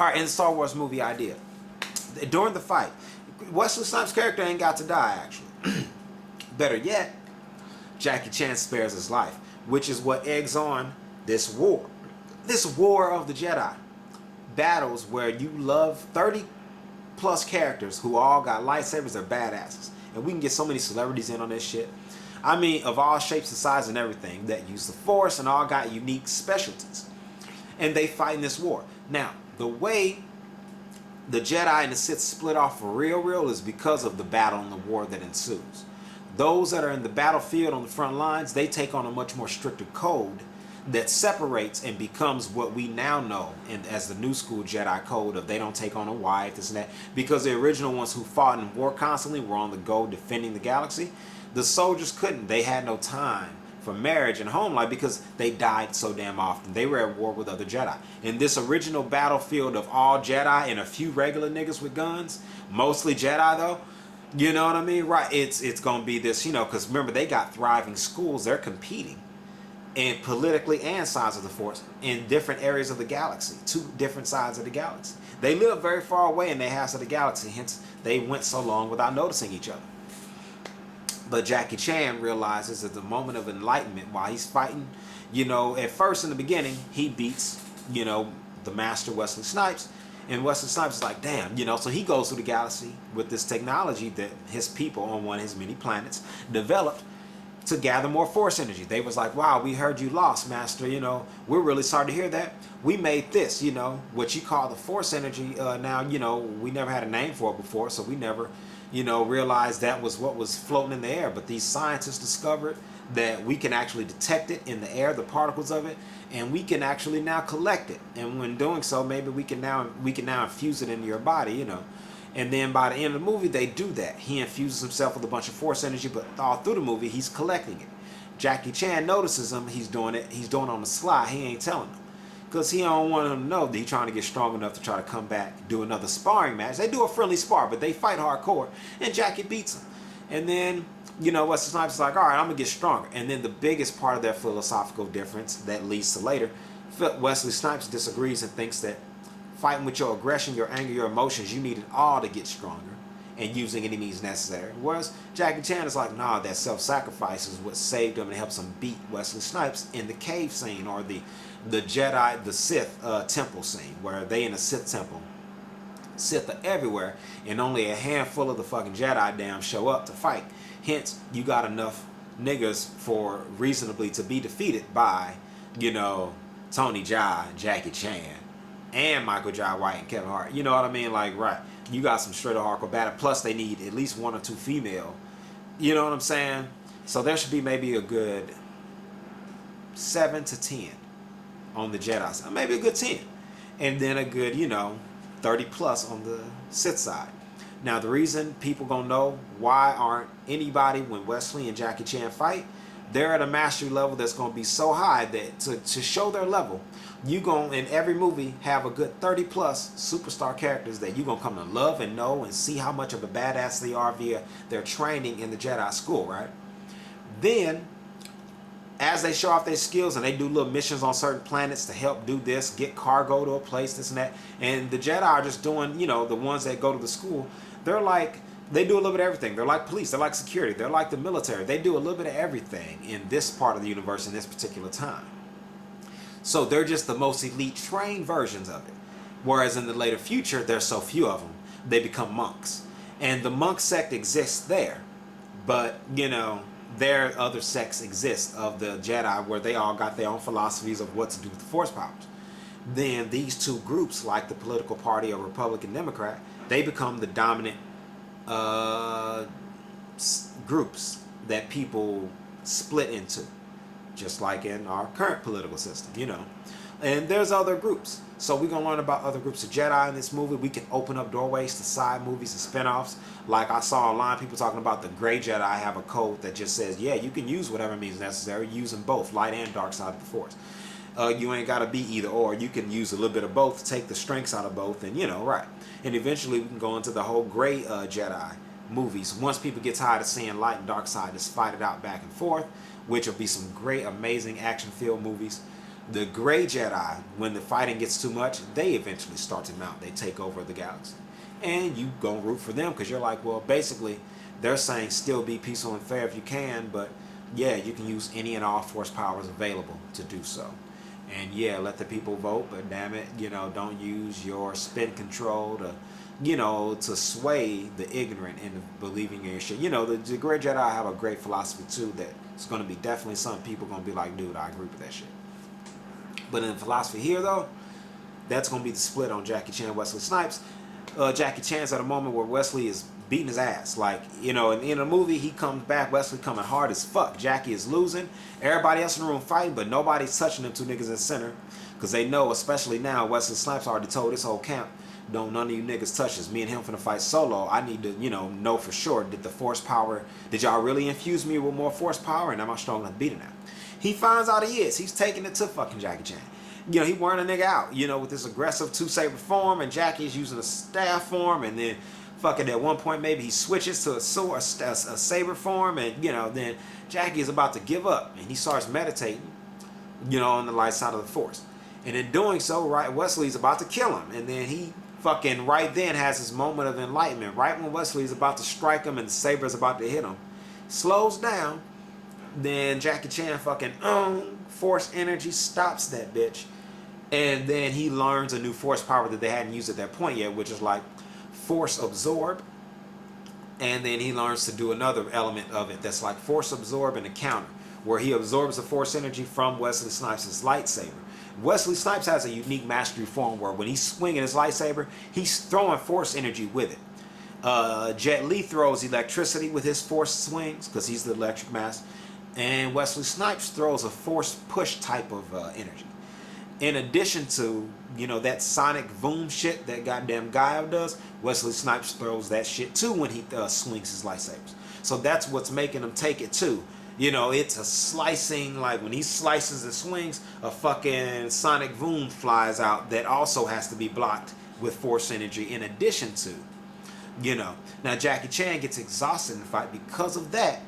All right, in the Star Wars movie idea, during the fight, Wesley Snipes' character ain't got to die, actually. Better yet, Jackie Chan spares his life, which is what eggs on this war. This war of the Jedi. Battles where you love 30 plus characters who all got lightsabers, are badasses. And we can get so many celebrities in on this shit. I mean, of all shapes and sizes and everything, that use the Force and all got unique specialties. And they fight in this war. Now, the way the Jedi and the Sith split off for real is because of the battle and the war that ensues. Those that are in the battlefield on the front lines, they take on a much more stricter code that separates and becomes what we now know as the new school Jedi code of they don't take on a wife, this and that. Because the original ones who fought in war constantly were on the go defending the galaxy. The soldiers couldn't. They had no time for marriage and home life because they died so damn often. They were at war with other Jedi. In this original battlefield of all Jedi and a few regular niggas with guns, mostly Jedi though, you know what I mean? Right, it's going to be this, you know, because remember, they got thriving schools. They're competing. And politically and sides of the Force in different areas of the galaxy, two different sides of the galaxy. They live very far away in their halves of the galaxy, hence they went so long without noticing each other. But Jackie Chan realizes at the moment of enlightenment while he's fighting, you know, at first in the beginning, he beats, you know, the master Wesley Snipes. And Wesley Snipes is like, damn, you know, so he goes through the galaxy with this technology that his people on one of his many planets developed to gather more Force energy. They was like, wow, we heard you lost, master, you know, we're really sorry to hear that. We made this, you know, what you call the Force energy. Now, you know, we never had a name for it before, so we never, you know, realized that was what was floating in the air. But these scientists discovered that we can actually detect it in the air, the particles of it, and we can actually now collect it. And when doing so, maybe we can now infuse it into your body, you know. And then by the end of the movie, they do that. He infuses himself with a bunch of Force energy, but all through the movie, he's collecting it. Jackie Chan notices him. He's doing it. He's doing it on the sly. He ain't telling him. Because he don't want him to know that he's trying to get strong enough to try to come back, do another sparring match. They do a friendly spar, but they fight hardcore. And Jackie beats him. And then, you know, Wesley Snipes is like, all right, I'm going to get stronger. And then the biggest part of their philosophical difference that leads to later, Wesley Snipes disagrees and thinks that fighting with your aggression, your anger, your emotions, you need it all to get stronger and using any means necessary. Whereas Jackie Chan is like, nah, that self-sacrifice is what saved him and helps him beat Wesley Snipes in the cave scene or the Jedi, the Sith temple scene where they in a Sith temple. Sith are everywhere and only a handful of the fucking Jedi damn show up to fight. Hence, you got enough niggas for reasonably to be defeated by, you know, Tony Jaa, Jackie Chan, and Michael Jai White and Kevin Hart. You know what I mean? Like, right, you got some straight up hardcore battle. Plus, they need at least 1 or 2 female. You know what I'm saying? So there should be maybe a good 7 to 10 on the Jedi side. Maybe a good 10. And then a good, you know, 30 plus on the Sith side. Now, the reason people gonna know why aren't anybody when Wesley and Jackie Chan fight, they're at a mastery level that's gonna be so high that to show their level, you gonna in every movie have a good 30 plus superstar characters that you gonna come to love and know and see how much of a badass they are via their training in the Jedi school, right? Then, as they show off their skills and they do little missions on certain planets to help do this, get cargo to a place, this and that, and the Jedi are just doing, you know, the ones that go to the school, they're like, they do a little bit of everything. They're like police, they're like security, they're like the military. They do a little bit of everything in this part of the universe in this particular time. So they're just the most elite trained versions of it. Whereas in the later future, there's so few of them, they become monks. And the monk sect exists there. But, you know, their other sects exist of the Jedi where they all got their own philosophies of what to do with the Force powers. Then these two groups, like the political party or Republican Democrat, they become the dominant groups that people split into, just like in our current political system, you know. And there's other groups. So we're going to learn about other groups of Jedi in this movie. We can open up doorways to side movies and spin-offs. Like I saw online, people talking about the Gray Jedi have a code that just says, yeah, you can use whatever means necessary, using both, light and dark side of the Force. You ain't got to be either or. You can use a little bit of both, take the strengths out of both, and, you know, right. And eventually we can go into the whole Gray Jedi movies. Once people get tired of seeing light and dark side, just fight it out back and forth, which will be some great, amazing action-filled movies The gray Jedi, when the fighting gets too much, they eventually start to mount. They take over the galaxy. And you gonna root for them because you're like, well, basically, they're saying still be peaceful and fair if you can, but yeah, you can use any and all force powers available to do so. And yeah, let the people vote, but damn it, don't use your spin control to sway the ignorant into believing in your shit. The great Jedi have a great philosophy too that it's going to be definitely some people going to be like, dude, I agree with that shit. But in the philosophy here, though, that's going to be the split on Jackie Chan, Wesley Snipes. Jackie Chan's at a moment where Wesley is beating his ass. Like, in the movie, he comes back, Wesley coming hard as fuck. Jackie is losing. Everybody else in the room fighting, but nobody's touching them two niggas in the center. Because they know, especially now, Wesley Snipes already told this whole camp, don't none of you niggas touch us. Me and him finna fight solo. I need to, know for sure, did y'all really infuse me with more force power? And am I strong enough to beat him now? He finds out he is. He's taking it to fucking Jackie Chan. He wearing a nigga out, with this aggressive two-saber form, and Jackie is using a staff form, and then fucking at one point maybe he switches to a saber form, and then Jackie is about to give up, and he starts meditating, on the light side of the force. And in doing so, right, Wesley's about to kill him, and then he fucking right then has his moment of enlightenment. Right when Wesley's about to strike him and the saber is about to hit him, slows down. Then Jackie Chan fucking force energy stops that bitch, and then he learns a new force power that they hadn't used at that point yet, which is like force absorb. And then he learns to do another element of it that's like force absorb and a counter, where he absorbs the force energy from Wesley Snipes' lightsaber. Wesley Snipes has a unique mastery form where when he's swinging his lightsaber, he's throwing force energy with it. Jet Li throws electricity with his force swings because he's the electric master. And Wesley Snipes throws a force push type of energy. In addition to, that sonic boom shit that goddamn Gaio does, Wesley Snipes throws that shit too when he swings his lightsabers. So that's what's making him take it too. It's a slicing, like when he slices and swings, a fucking sonic boom flies out that also has to be blocked with force energy in addition to, Now Jackie Chan gets exhausted in the fight because of that.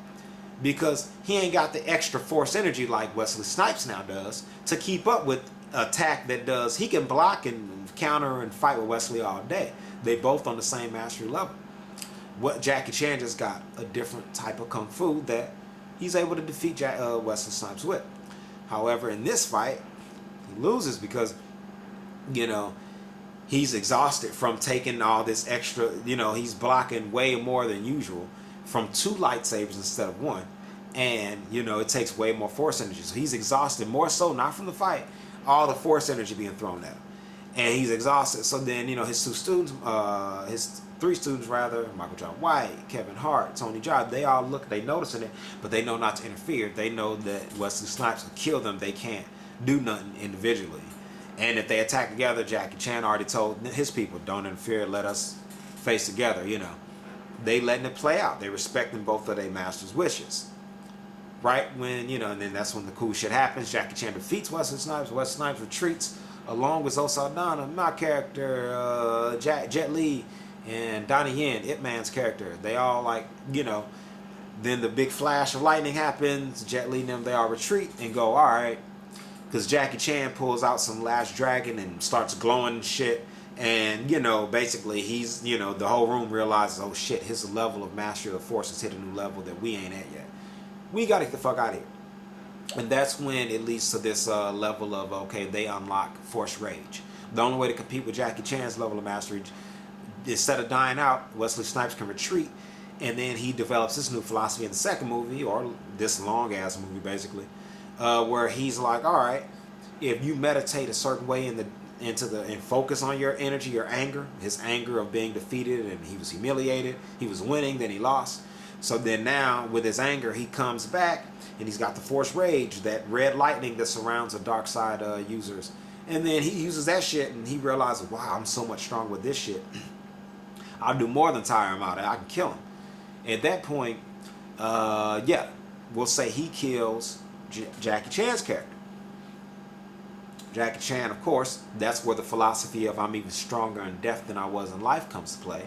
Because he ain't got the extra force energy like Wesley Snipes now does to keep up with attack that does. He can block and counter and fight with Wesley all day. They both on the same mastery level. What Jackie Chan just got a different type of kung fu that he's able to defeat Wesley Snipes with. However, in this fight, he loses because, he's exhausted from taking all this extra, he's blocking way more than usual from two lightsabers instead of one. And, it takes way more force energy. So he's exhausted, more so, not from the fight, all the force energy being thrown at him. And he's exhausted. So then, his three students, Michael John White, Kevin Hart, Tony Jaa, they all they noticing it, but they know not to interfere. They know that Wesley Snipes will kill them. They can't do nothing individually. And if they attack together, Jackie Chan already told his people, don't interfere, let us face together, They letting it play out. They respecting both of their master's wishes. Right when, and then that's when the cool shit happens. Jackie Chan defeats Wesley Snipes. Wesley Snipes retreats along with Zoe Saldana, my character, Jet Li, and Donnie Yen, Ip Man's character. They all then the big flash of lightning happens. Jet Li and them, they all retreat and go, all right. Because Jackie Chan pulls out some Last Dragon and starts glowing shit. And, basically he's, the whole room realizes, oh shit, his level of mastery of the force has hit a new level that we ain't at yet. We got to get the fuck out of here. And that's when it leads to this level of, okay, they unlock Force Rage. The only way to compete with Jackie Chan's level of mastery, instead of dying out, Wesley Snipes can retreat. And then he develops this new philosophy in the second movie, or this long-ass movie, basically, where he's like, all right, if you meditate a certain way and focus on your energy, your anger, his anger of being defeated, and he was humiliated, he was winning, then he lost. So then now, with his anger, he comes back, and he's got the Force Rage, that red lightning that surrounds the dark side users. And then he uses that shit, and he realizes, wow, I'm so much stronger with this shit. I'll do more than tire him out. I can kill him. At that point, we'll say he kills Jackie Chan's character. Jackie Chan, of course, that's where the philosophy of I'm even stronger in death than I was in life comes to play.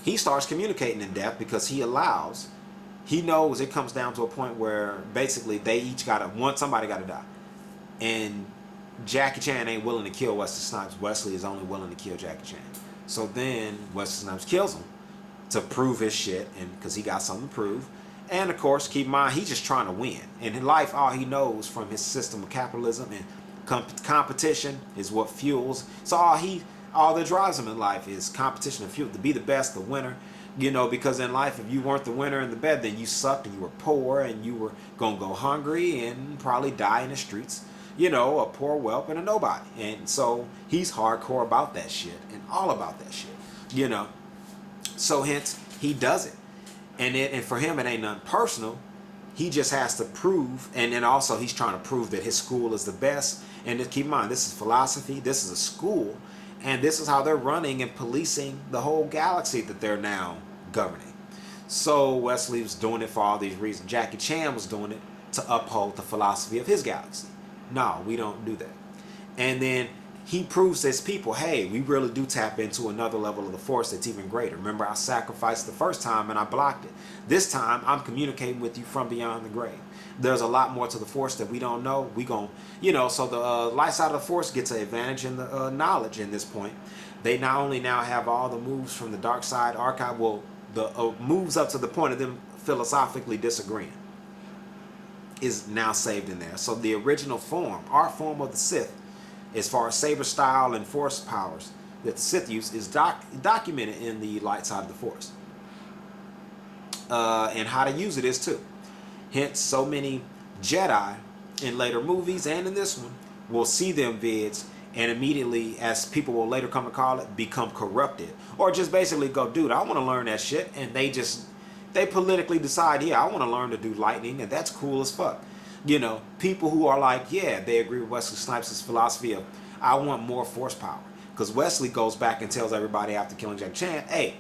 He starts communicating in death because he knows it comes down to a point where basically they each somebody got to die. And Jackie Chan ain't willing to kill Wesley Snipes. Wesley is only willing to kill Jackie Chan. So then Wesley Snipes kills him to prove his shit, and because he got something to prove. And of course, keep in mind, he's just trying to win. And in life, all he knows from his system of capitalism and competition is what fuels. So all that drives him in life is competition and fuel, to be the best, the winner. You know, because in life, if you weren't the winner in the bed, then you sucked and you were poor and you were going to go hungry and probably die in the streets. You know, a poor whelp and a nobody. And so he's hardcore about that shit and all about that shit. You know, so hence he does it. And for him, it ain't nothing personal. He just has to prove, and then also he's trying to prove that his school is the best. And just keep in mind, this is philosophy, this is a school, and this is how they're running and policing the whole galaxy that they're now governing. So Wesley was doing it for all these reasons. Jackie Chan was doing it to uphold the philosophy of his galaxy. No, we don't do that. And then he proves to his people, hey, we really do tap into another level of the force that's even greater. Remember, I sacrificed the first time and I blocked it. This time, I'm communicating with you from beyond the grave. There's a lot more to the force that we don't know. We gon', you know, so the light side of the force gets an advantage in the knowledge in this point. They not only now have all the moves from the dark side archive, well, the moves up to the point of them philosophically disagreeing is now saved in there. So the original form, our form of the Sith, as far as saber style and force powers that the Sith use, is documented in the light side of the force. And how to use it is too. Hence, so many Jedi in later movies and in this one will see them vids and immediately, as people will later come to call it, become corrupted. Or just basically go, dude, I want to learn that shit. And they politically decide, yeah, I want to learn to do lightning, and that's cool as fuck. You know, people who are like, yeah, they agree with Wesley Snipes' philosophy of, I want more force power. Because Wesley goes back and tells everybody after killing Jackie Chan, hey,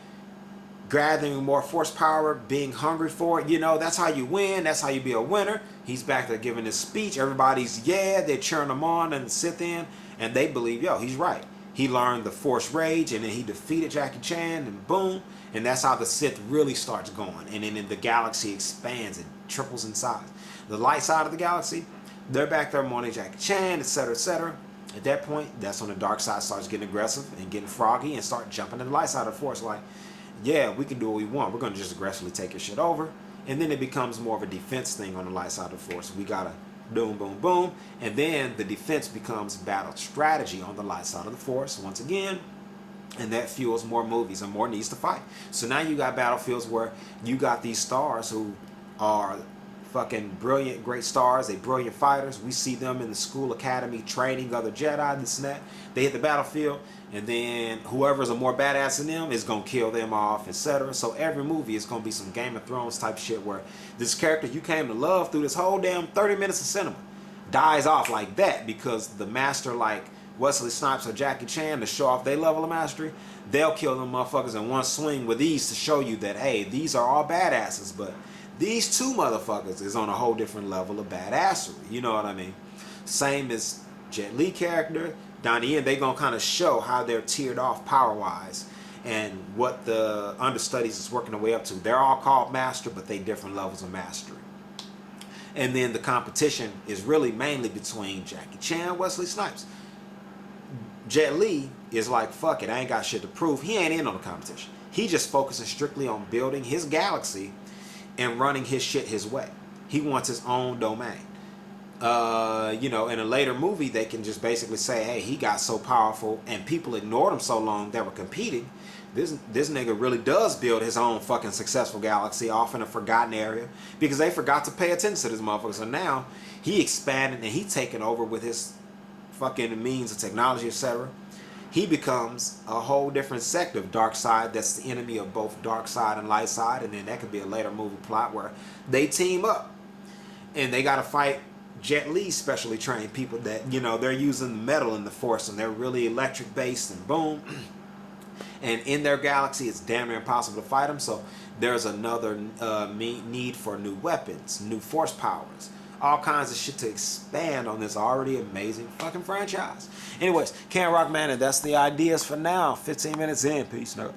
gathering more force power, being hungry for it, you know, that's how you win, that's how you be a winner. He's back there giving his speech, everybody's, yeah, they're cheering him on and Sith in, and they believe, yo, he's right. He learned the force rage, and then he defeated Jackie Chan, and boom, and that's how the Sith really starts going, and then the galaxy expands and triples in size. The light side of the galaxy, they're back there mourning Jackie Chan, etc., etc. At that point, that's when the dark side starts getting aggressive and getting froggy and start jumping to the light side of the force like, yeah, we can do what we want. We're going to just aggressively take your shit over. And then it becomes more of a defense thing on the light side of the force. We got to boom, boom, boom. And then the defense becomes battle strategy on the light side of the force once again. And that fuels more movies and more needs to fight. So now you got battlefields where you got these stars who are fucking brilliant, great stars. They brilliant fighters. We see them in the school academy training other Jedi, this and that. They hit the battlefield, and then whoever's a more badass than them is gonna kill them off, etc. So every movie is gonna be some Game of Thrones type shit where this character you came to love through this whole damn 30 minutes of cinema dies off like that because the master, like Wesley Snipes or Jackie Chan, to show off their level of mastery, they'll kill them motherfuckers in one swing with these to show you that, hey, these are all badasses, but these two motherfuckers is on a whole different level of badassery. You know what I mean? Same as Jet Li character. Down the end, they gonna kind of show how they're tiered off power-wise and what the understudies is working their way up to. They're all called master, but they different levels of mastery. And then the competition is really mainly between Jackie Chan and Wesley Snipes. Jet Li is like, fuck it, I ain't got shit to prove. He ain't in on the competition. He just focuses strictly on building his galaxy and running his shit his way. He wants his own domain. You know, in a later movie, they can just basically say, hey, he got so powerful and people ignored him so long that were competing. This nigga really does build his own fucking successful galaxy off in a forgotten area because they forgot to pay attention to this motherfucker. So now he expanded and he taking over with his fucking means of technology, etc. He becomes a whole different sect of dark side that's the enemy of both dark side and light side, and then that could be a later movie plot where they team up and they got to fight Jet Li specially trained people that, you know, they're using metal in the force and they're really electric based and boom. And in their galaxy, it's damn near impossible to fight them. So there's another need for new weapons, new force powers, all kinds of shit to expand on this already amazing fucking franchise. Anyways, Can Rock Man, and that's the ideas for now. 15 minutes in. Peace, nerd.